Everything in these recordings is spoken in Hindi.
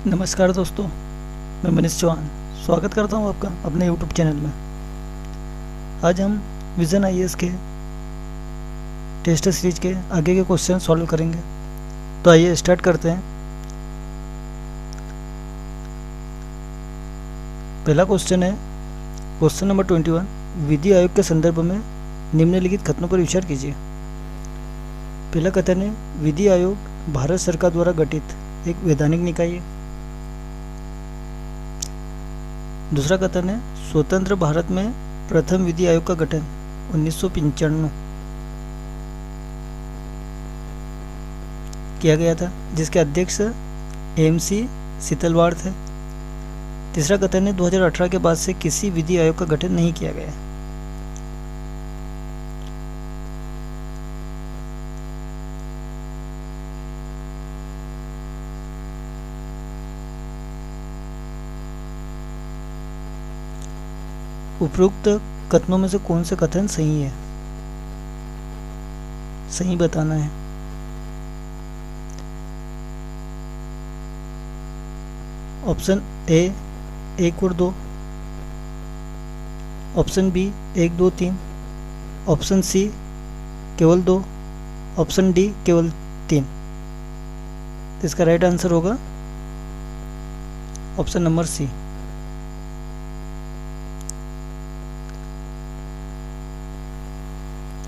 नमस्कार दोस्तों, मैं मनीष चौहान स्वागत करता हूं आपका अपने यूट्यूब चैनल में। आज हम विजन आईएएस के टेस्ट सीरीज के आगे के क्वेश्चन सॉल्व करेंगे। तो आइए स्टार्ट करते हैं। पहला क्वेश्चन है क्वेश्चन नंबर 21। विधि आयोग के संदर्भ में निम्नलिखित कथनों पर विचार कीजिए। पहला कथन है विधि आयोग भारत सरकार द्वारा गठित एक वैधानिक निकाय है। दूसरा कथन है स्वतंत्र भारत में प्रथम विधि आयोग का गठन 1995 किया गया था, जिसके अध्यक्ष एमसी सीतलवाड़ थे। तीसरा कथन है 2018 के बाद से किसी विधि आयोग का गठन नहीं किया गया। उपरोक्त कथनों में से कौन से कथन सही है, सही बताना है। ऑप्शन ए 1 और 2, ऑप्शन बी 1, 2, 3, ऑप्शन सी केवल 2, ऑप्शन डी केवल 3। तो इसका राइट आंसर होगा option number C.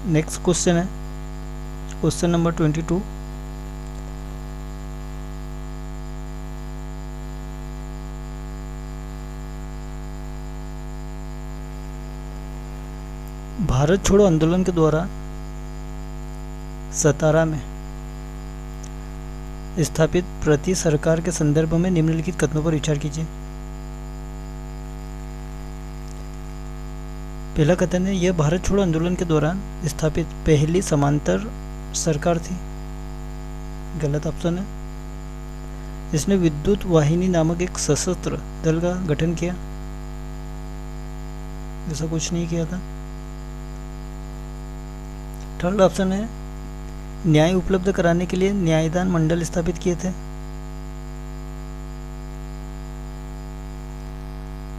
Next question है क्वेश्चन नंबर 22। भारत छोड़ो आंदोलन के द्वारा सतारा में स्थापित प्रति सरकार के संदर्भ में निम्नलिखित कथनों पर विचार कीजिए। पहला कथन है यह भारत छोड़ो आंदोलन के दौरान स्थापित पहली समांतर सरकार थी। गलत ऑप्शन है। इसने विद्युत वाहिनी नामक एक सशस्त्र दल का गठन किया। ऐसा कुछ नहीं किया था। थर्ड ऑप्शन है न्याय उपलब्ध कराने के लिए न्यायदान मंडल स्थापित किए थे।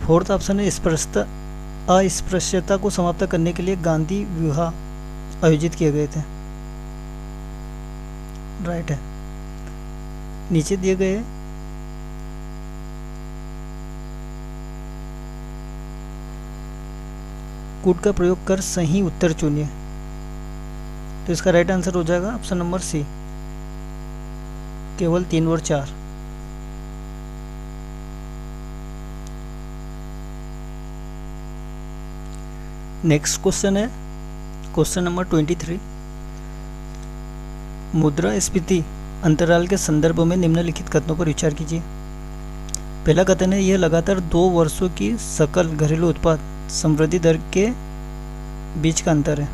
फोर्थ ऑप्शन है अस्पृश्यता को समाप्त करने के लिए गांधी विवाह आयोजित किए गए थे। राइट है। नीचे दिए गए कूट का प्रयोग कर सही उत्तर चुनिए। तो इसका राइट आंसर हो जाएगा ऑप्शन नंबर सी, केवल 3 और 4। नेक्स्ट क्वेश्चन है क्वेश्चन नंबर 23। मुद्रास्फीति अंतराल के संदर्भ में निम्नलिखित कथनों पर विचार कीजिए। पहला कथन है यह लगातार 2 वर्षों की सकल घरेलू उत्पाद समृद्धि दर के बीच का अंतर है।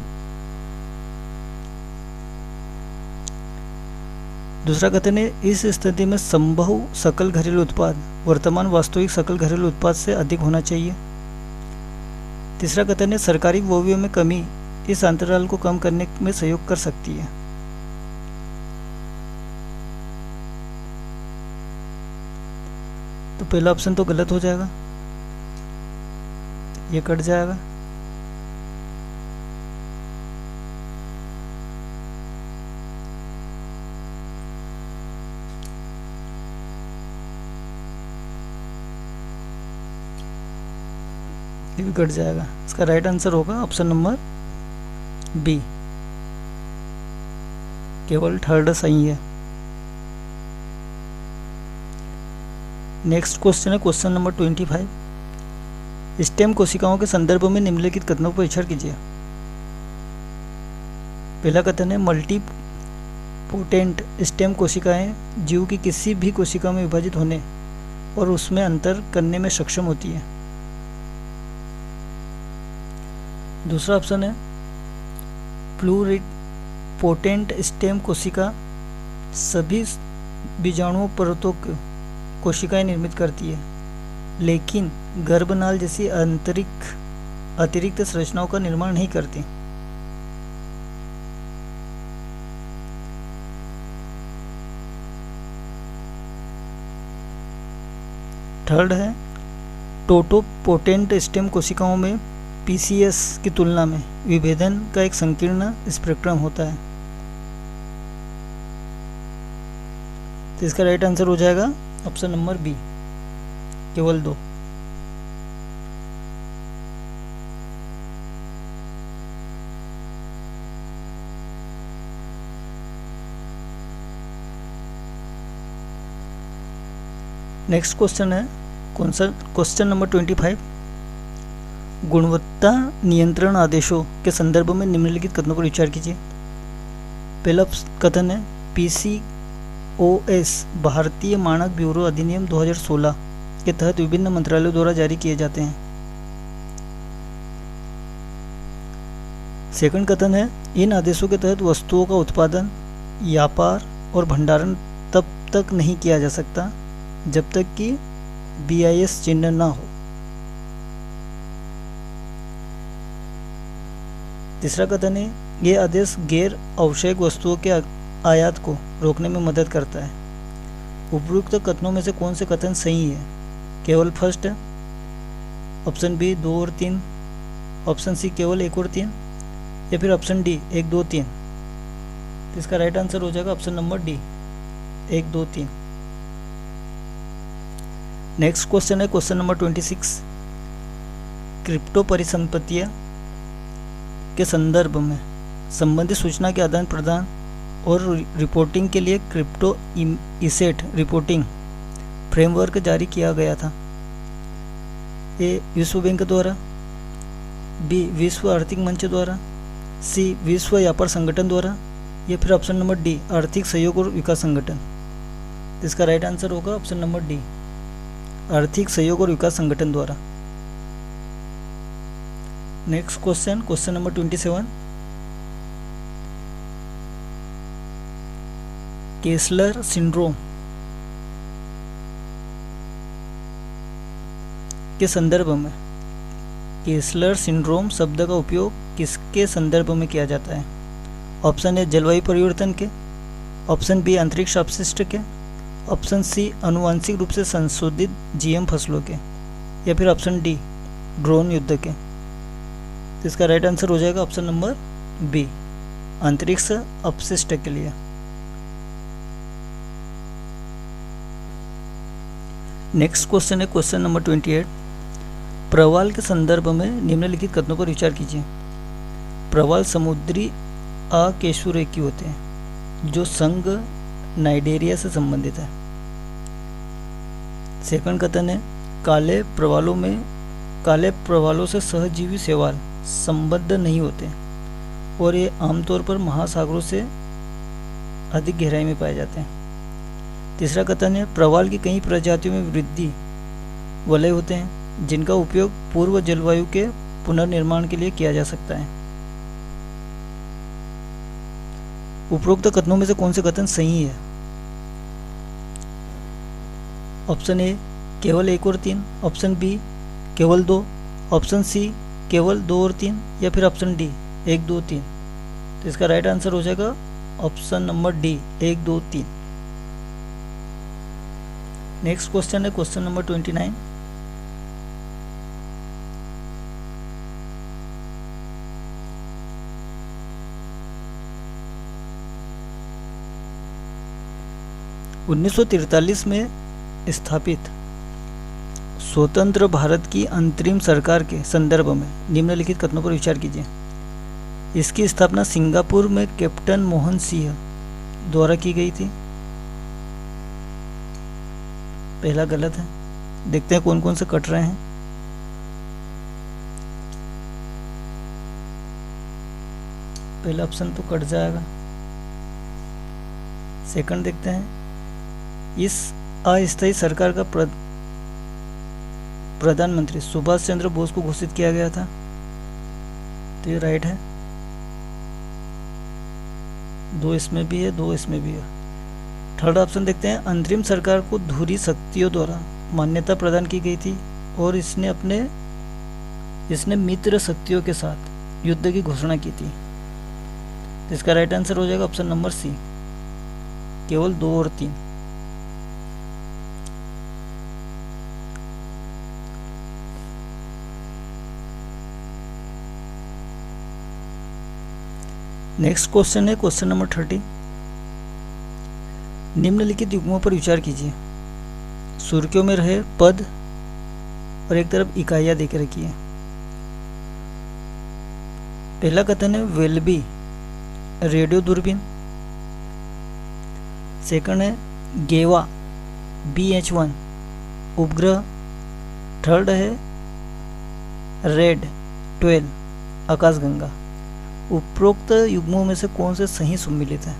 दूसरा कथन है इस स्थिति में संभव सकल घरेलू उत्पाद वर्तमान वास्तविक सकल घरेलू उत्पाद से अधिक होना चाहिए। तीसरा कथन है सरकारी उपभोग में कमी इस अंतराल को कम करने में सहयोग कर सकती है। तो पहला ऑप्शन तो गलत हो जाएगा, ये कट जाएगा। ये भी कट जाएगा। इसका राइट आंसर होगा ऑप्शन नंबर बी, केवल थर्ड सही है। नेक्स्ट क्वेश्चन है क्वेश्चन नंबर 25। स्टेम कोशिकाओं के संदर्भ में निम्नलिखित कथनों पर विचार कीजिए। पहला कथन है मल्टीपोटेंट स्टेम कोशिकाएं जीव की किसी भी कोशिका में विभाजित होने और उसमें अंतर करने में सक्षम होती है। दूसरा ऑप्शन है प्लूरिपोटेंट स्टेम कोशिका सभी बीजाणुओं परतों कोशिकाएं निर्मित करती है, लेकिन गर्भनाल जैसी अतिरिक्त संरचनाओं का निर्माण नहीं करती। थर्ड है टोटोपोटेंट स्टेम कोशिकाओं में पीसीएस की तुलना में विभेदन का एक संकीर्ण स्पेक्ट्रम होता है। तो इसका राइट आंसर हो जाएगा ऑप्शन नंबर बी, केवल 2। नेक्स्ट क्वेश्चन है कौन सा, क्वेश्चन नंबर 25। गुणवत्ता नियंत्रण आदेशों के संदर्भ में निम्नलिखित कथनों पर विचार कीजिए। पहला कथन है पीसीओएस भारतीय मानक ब्यूरो अधिनियम 2016 के तहत विभिन्न मंत्रालयों द्वारा जारी किए जाते हैं। सेकंड कथन है इन आदेशों के तहत वस्तुओं का उत्पादन, व्यापार और भंडारण तब तक नहीं किया जा सकता जब तक कि बीआईएस चिन्ह ना हो। तीसरा कथन है ये आदेश गैर आवश्यक वस्तुओं के आयात को रोकने में मदद करता है। उपयुक्त कथनों में से कौन से कथन सही है? केवल फर्स्ट है, ऑप्शन बी 2 और 3, ऑप्शन सी केवल 1 और 3, या फिर ऑप्शन डी 1 2 3। तो इसका राइट आंसर हो जाएगा option number D 1 2 3। Next question है क्वेश्चन नंबर 26। क्रिप्टो परिसंपत्तियां के संदर्भ में संबंधित सूचना के आदान प्रदान और रिपोर्टिंग के लिए क्रिप्टो इसेट रिपोर्टिंग फ्रेमवर्क जारी किया गया था। ए विश्व बैंक द्वारा, बी विश्व आर्थिक मंच द्वारा, सी विश्व व्यापार संगठन द्वारा, या फिर ऑप्शन नंबर डी आर्थिक सहयोग और विकास संगठन। इसका राइट आंसर होगा ऑप्शन नंबर डी आर्थिक सहयोग और विकास संगठन द्वारा। Next question, question number 27। Kessler syndrome के संदर्भ में केसलर सिंड्रोम शब्द का उपयोग किसके संदर्भ में किया जाता है? ऑप्शन ए जलवायु परिवर्तन के, ऑप्शन बी अंतरिक्ष अपशिष्ट के, ऑप्शन सी आनुवांशिक रूप से संशोधित जीएम फसलों के, या फिर ऑप्शन डी ड्रोन युद्ध के। तो इसका राइट आंसर हो जाएगा ऑप्शन नंबर बी अंतरिक्ष अपशिष्ट के लिए। नेक्स्ट क्वेश्चन है क्वेश्चन नंबर 28। प्रवाल के संदर्भ में निम्नलिखित कथनों पर विचार कीजिए। प्रवाल समुद्री अकेशुरेकी होते हैं जो संघ नाइडेरिया से संबंधित है। सेकंड कथन है काले प्रवालों से सहजीवी शैवाल संबद्ध नहीं होते और ये आमतौर पर महासागरों से अधिक गहराई में पाए जाते हैं। तीसरा कथन है प्रवाल की कई प्रजातियों में वृद्धि वलय होते हैं जिनका उपयोग पूर्व जलवायु के पुनर्निर्माण के लिए किया जा सकता है। उपरोक्त कथनों में से कौन से कथन सही है? ऑप्शन ए केवल 1 और 3, ऑप्शन बी केवल 2, ऑप्शन सी केवल 2 और 3, या फिर ऑप्शन डी 1 2 3। तो इसका राइट आंसर हो जाएगा option number D 1 2 3। Next question है क्वेश्चन नंबर 29। (1943) में स्थापित स्वतंत्र भारत की अंतरिम सरकार के संदर्भ में निम्नलिखित कथनों पर विचार कीजिए। इसकी स्थापना सिंगापुर में कैप्टन मोहन सिंह द्वारा की गई थी। पहला गलत है। देखते हैं कौन कौन से कट रहे हैं। पहला ऑप्शन तो कट जाएगा। सेकंड देखते हैं, इस अस्थायी सरकार का प्रधानमंत्री सुभाष चंद्र बोस को घोषित किया गया था। तो ये राइट है। 2 इसमें भी है, 2 इसमें भी है। थर्ड ऑप्शन देखते हैं, अंतरिम सरकार को धुरी शक्तियों द्वारा मान्यता प्रदान की गई थी और इसने मित्र शक्तियों के साथ युद्ध की घोषणा की थी। तो इसका राइट आंसर हो जाएगा ऑप्शन नंबर सी केवल 2 और 3। नेक्स्ट क्वेश्चन है क्वेश्चन नंबर 30। निम्नलिखित युग्मों पर विचार कीजिए। सुर्खियों में रहे पद और एक तरफ इकाइयां देख रखी है। पहला कथन है वेल्बी रेडियो दूरबीन। सेकंड है गेवा BH1 उपग्रह। थर्ड है रेड 12 आकाशगंगा। उपरोक्त युग्मों में से कौन से सही सम्मिलित है?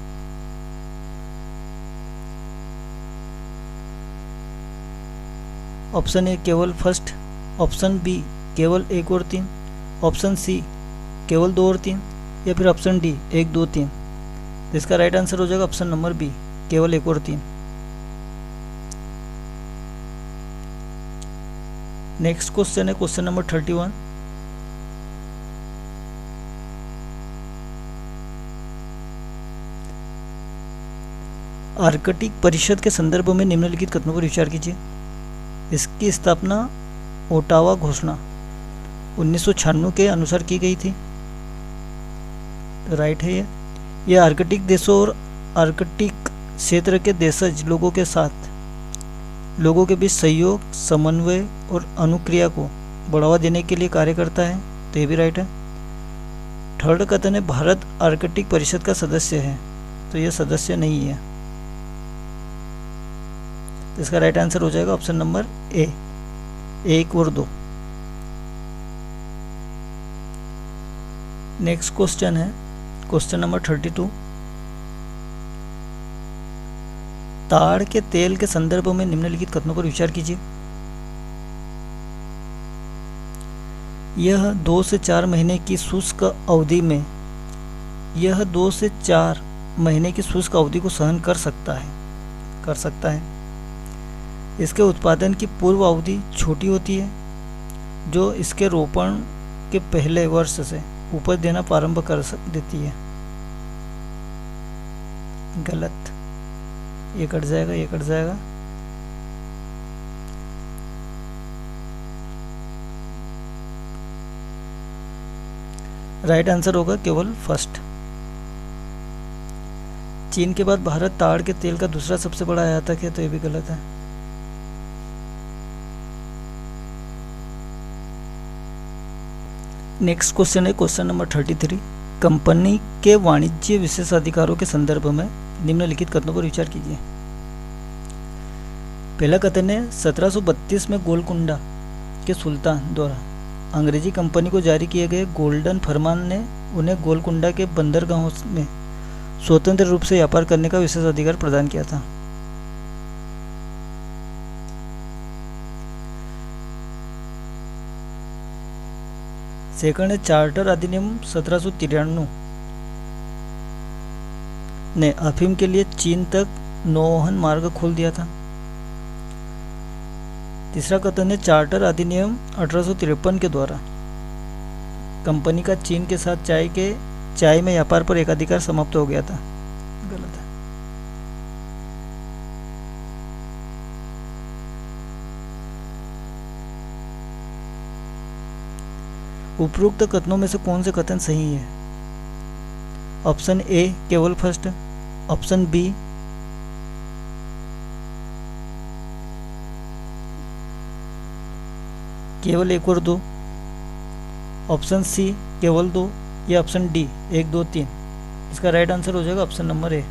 ऑप्शन ए केवल फर्स्ट, ऑप्शन बी केवल 1 और 3, ऑप्शन सी केवल 2 और 3, या फिर ऑप्शन डी 1 2 3। तो इसका राइट आंसर हो जाएगा ऑप्शन नंबर बी केवल 1 और 3। नेक्स्ट क्वेश्चन है क्वेश्चन नंबर 31। आर्कटिक परिषद के संदर्भ में निम्नलिखित कथनों पर विचार कीजिए। इसकी स्थापना ओटावा घोषणा 1996 के अनुसार की गई थी। तो राइट है ये आर्कटिक देशों और आर्कटिक क्षेत्र के देशज लोगों के साथ लोगों के बीच सहयोग, समन्वय और अनुक्रिया को बढ़ावा देने के लिए कार्य करता है। तो ये भी राइट है। थर्ड कथन है भारत आर्कटिक परिषद का सदस्य है। तो ये सदस्य नहीं है। तो इसका राइट आंसर हो जाएगा ऑप्शन नंबर ए 1 और 2। नेक्स्ट क्वेश्चन है क्वेश्चन नंबर 32। ताड़ के तेल के संदर्भ में निम्नलिखित कथनों पर विचार कीजिए। यह 2 से 4 महीने की शुष्क अवधि में की शुष्क अवधि को सहन कर सकता है। इसके उत्पादन की पूर्व अवधि छोटी होती है, जो इसके रोपण के पहले वर्ष से उपज देना प्रारंभ कर देती है। गलत, ये कट जाएगा। राइट आंसर होगा केवल फर्स्ट। चीन के बाद भारत ताड़ के तेल का दूसरा सबसे बड़ा आयातक है। तो ये भी गलत है। नेक्स्ट क्वेश्चन है क्वेश्चन नंबर 33। कंपनी के वाणिज्य विशेषाधिकारों के संदर्भ में निम्नलिखित कथनों पर विचार कीजिए। पहला कथन है 1732 में गोलकुंडा के सुल्तान द्वारा अंग्रेजी कंपनी को जारी किए गए गोल्डन फरमान ने उन्हें गोलकुंडा के बंदरगाहों में स्वतंत्र रूप से व्यापार करने का विशेष अधिकार प्रदान किया था। सेकंड है चार्टर अधिनियम 1793 ने अफीम के लिए चीन तक नौवहन मार्ग खोल दिया था। तीसरा कथन है चार्टर अधिनियम 1853 के द्वारा कंपनी का चीन के साथ चाय में व्यापार पर एकाधिकार समाप्त हो गया था। गलत है। उपरोक्त कथनों में से कौन से कथन सही है? ऑप्शन ए केवल फर्स्ट, ऑप्शन बी केवल 1 और 2, ऑप्शन सी केवल 2, या ऑप्शन डी 1 2 3। इसका राइट आंसर हो जाएगा ऑप्शन नंबर ए,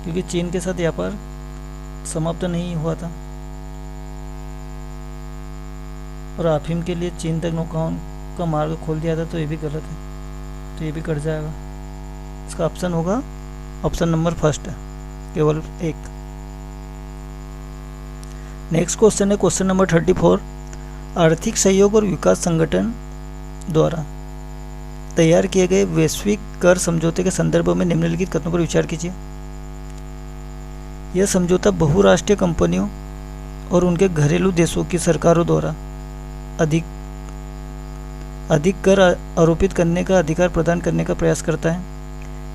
क्योंकि चीन के साथ व्यापार समाप्त नहीं हुआ था और अफीम के लिए चीन तक नौकाओं का मार्ग खोल दिया था। तो ये भी गलत है, तो ये भी कट जाएगा। इसका ऑप्शन होगा ऑप्शन नंबर फर्स्ट, केवल 1। नेक्स्ट क्वेश्चन है क्वेश्चन नंबर 34। आर्थिक सहयोग और विकास संगठन द्वारा तैयार किए गए वैश्विक कर समझौते के संदर्भ में निम्नलिखित कथनों पर विचार कीजिए। यह समझौता बहुराष्ट्रीय कंपनियों और उनके घरेलू देशों की सरकारों द्वारा अधिक कर आरोपित करने का अधिकार प्रदान करने का प्रयास करता है।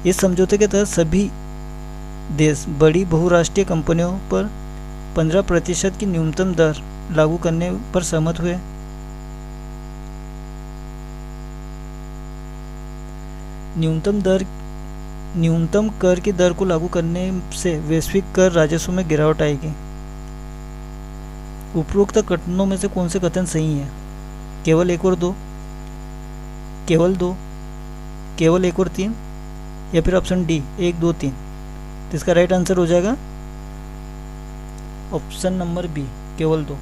इस समझौते के तहत सभी देश बड़ी बहुराष्ट्रीय कंपनियों पर 15% की न्यूनतम दर लागू करने पर सहमत हुए। न्यूनतम कर की दर को लागू करने से वैश्विक कर राजस्व में गिरावट आएगी। उपरोक्त कथनों में से कौन से कथन सही है? केवल एक और दो, केवल दो, केवल एक और तीन, या फिर ऑप्शन डी 1 2 3। तो इसका राइट आंसर हो जाएगा ऑप्शन नंबर बी, केवल दो।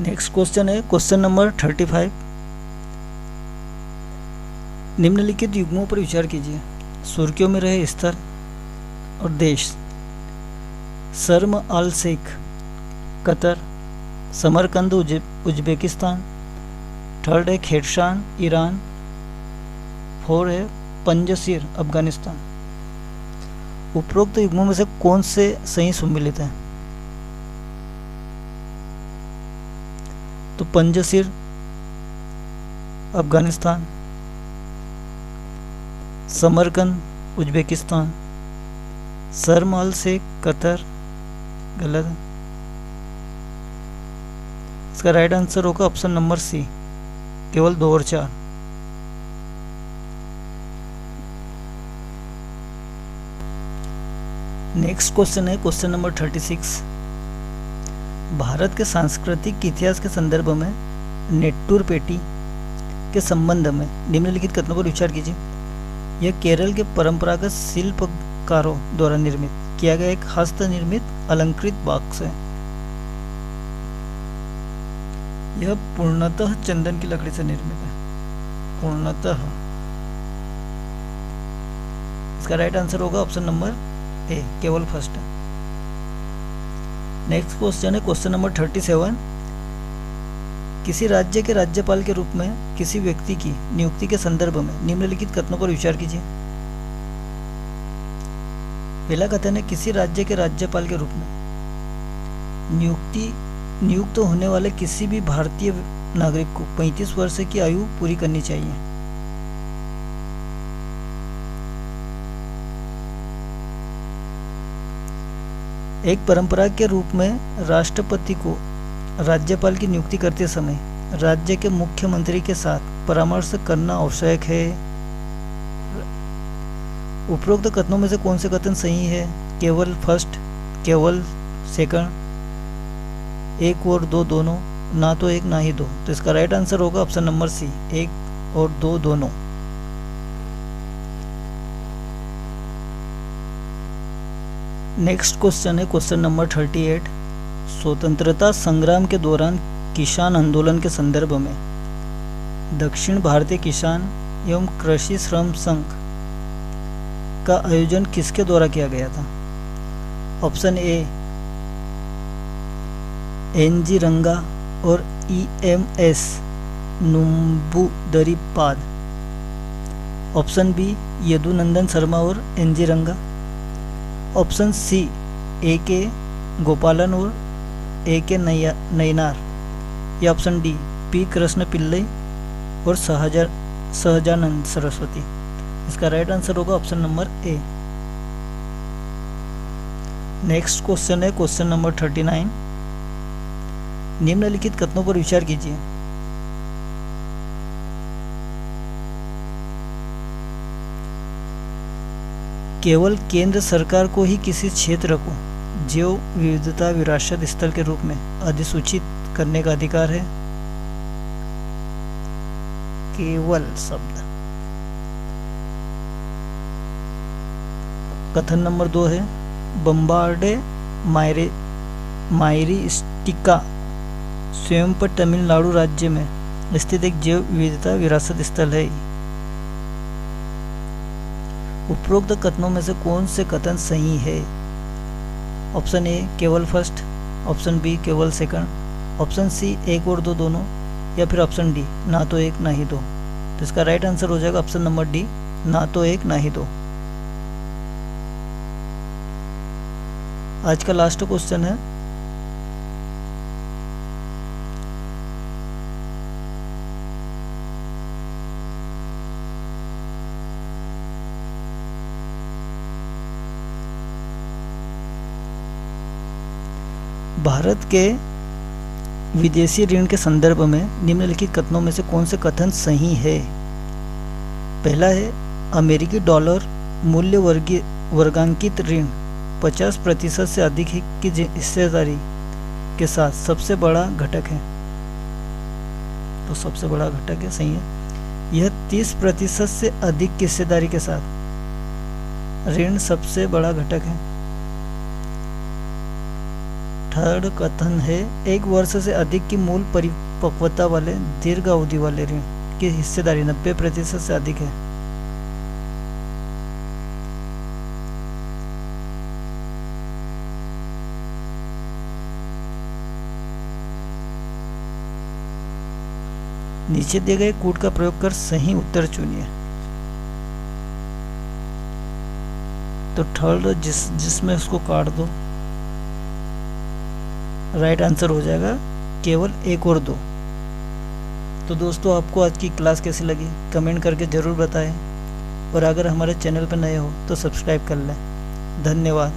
नेक्स्ट क्वेश्चन है क्वेश्चन नंबर 35। निम्नलिखित युग्मों पर विचार कीजिए। सुर्खियों में रहे स्थल और देश। Sharm el Sheikh Qatar, Samarkand Uzbekistan, third है खेरशान ईरान, 4 है पंजशीर अफगानिस्तान। उपरोक्त युग्मों में से कौन से सही सम्मिलित हैं? तो पंजशीर अफगानिस्तान, समरकंद उज्बेकिस्तान, शर्म अल शेख कतर गलत है। इसका राइट आंसर होगा ऑप्शन नंबर सी, केवल 2 और 4। नेक्स्ट क्वेश्चन है क्वेश्चन नंबर 36। भारत के सांस्कृतिक इतिहास के संदर्भ में नेट्टूर पेटी के संबंध में निम्नलिखित कथनों पर विचार कीजिए। यह केरल के परंपरागत शिल्पकारों द्वारा निर्मित किया गया एक हस्तनिर्मित अलंकृत बॉक्स है। यह पूर्णतः चंदन की लकड़ी से निर्मित है, पूर्णतः। इसका राइट आंसर होगा ऑप्शन नंबर ए, केवल फर्स्ट है। नेक्स्ट क्वेश्चन है क्वेश्चन नंबर 37। किसी राज्य के राज्यपाल के रूप में किसी व्यक्ति की नियुक्ति के संदर्भ में निम्नलिखित कथनों पर विचार कीजिए। पहला कथन है किसी राज्य के राज्यपाल के रूप में नियुक्त होने वाले किसी भी भारतीय नागरिक को 35 वर्ष की आयु पूरी करनी चाहिए। एक परंपरा के रूप में राष्ट्रपति को राज्यपाल की नियुक्ति करते समय राज्य के मुख्यमंत्री के साथ परामर्श करना आवश्यक है। उपरोक्त कथनों में से कौन से कथन सही है? केवल फर्स्ट, केवल सेकंड, 1 और 2 दोनों, ना तो 1 ना ही 2। तो इसका राइट आंसर होगा ऑप्शन नंबर सी, 1 और 2 दोनों। नेक्स्ट क्वेश्चन है क्वेश्चन नंबर 38। स्वतंत्रता संग्राम के दौरान किसान आंदोलन के संदर्भ में दक्षिण भारतीय किसान एवं कृषि श्रम संघ का आयोजन किसके द्वारा किया गया था? ऑप्शन ए एनजी रंगा और EMS Namboodiripad, option B Yadunandan Sharma और एनजी रंगा, ऑप्शन सी ए के गोपालन और ए के नयनार, या option D P Krishna Pillai और सहजानंद सरस्वती। इसका राइट आंसर होगा option number A. Next question है क्वेश्चन नंबर 39। निम्नलिखित कथनों पर विचार कीजिए। केवल केंद्र सरकार को ही किसी क्षेत्र को जैव विविधता विरासत स्थल के रूप में अधिसूचित करने का अधिकार है। केवल शब्द। कथन नंबर 2 है बम्बार्डे मायरिस्टिका स्वयं पर तमिलनाडु राज्य में स्थित एक जैव विविधता विरासत स्थल है। उपरोक्त कथनों में से कौन से कथन सही है? ऑप्शन ए केवल फर्स्ट, ऑप्शन बी केवल सेकंड, ऑप्शन सी 1 और 2 दोनों, या फिर ऑप्शन डी ना तो 1 ना ही 2। तो इसका राइट आंसर हो जाएगा ऑप्शन नंबर डी, ना तो 1 ना ही 2। आज का लास्ट क्वेश्चन है भारत के विदेशी ऋण के संदर्भ में निम्नलिखित कथनों में से कौन से कथन सही है? पहला है, अमेरिकी डॉलर मूल्य वर्गांकित ऋण 50% से अधिक की हिस्सेदारी के साथ सबसे बड़ा घटक है। तो सबसे बड़ा घटक है, सही है। यह 30% से अधिक की हिस्सेदारी के साथ ऋण सबसे बड़ा घटक है। थर्ड कथन है, 1 वर्ष से अधिक की मूल परिपक्वता वाले दीर्घ अवधि वाले ऋण की हिस्सेदारी 90% से अधिक है। नीचे दिए गए कोड का प्रयोग कर सही उत्तर चुनिए। तो थर्ड जिसमें उसको काट दो, राइट आंसर हो जाएगा केवल 1 और 2। तो दोस्तों, आपको आज की क्लास कैसी लगी कमेंट करके ज़रूर बताएं, और अगर हमारे चैनल पर नए हो तो सब्सक्राइब कर लें। धन्यवाद।